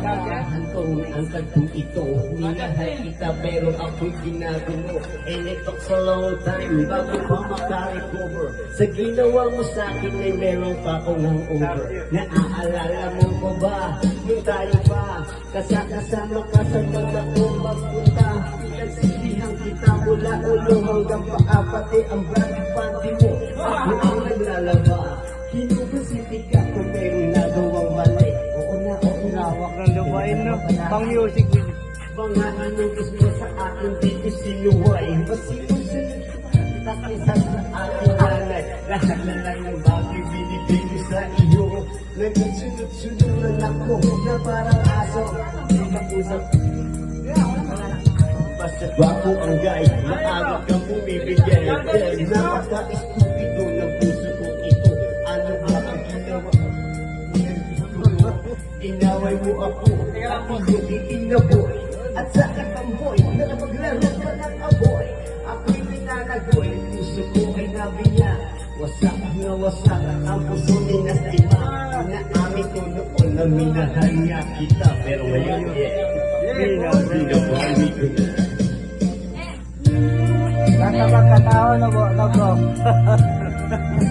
Hantong ang kagong ito. Minahay kita pero ako'y ginagulo. And it took a long time bago pa makarecover. Sa ginawa mo sa akin ay meron pa akong hangover. Naaalala mo ko ba nung tayo pa kasama ka sa mga kong magpunta. Pinagsilbihan kita mula ulo hanggang paa, pati ang brand panty mo ako ang naglalaba. Kinubusiti ka kung mayroong nagawang mali. Oo na, oo na. Lawak ng lupain, no? Pang music. Mga inubos mo sa akin dito sinuway. Masinusunod kita kaysa sa aking nanay. Lahat na lang ng bagay binibig ko sa iyo. Nagsunod-sunod na ako na parang aso. Hindi kausap. Basta bako ang guy, maaga kang bumibigay. Napaka-estupido ng puso ko ito. Ano ba ang ginawa? Inaway mo ako yung itinaboy. At sa ibang boy, na maglaro ka ng aboy. Ako'y ninanagoy, puso ko ay nabinya. Wasak na wasak ang puso ni Nastima. Naamin ko noon na minahal niya kita. Pero ngayon, binabawi ko na. Nasa pagkatao na bro.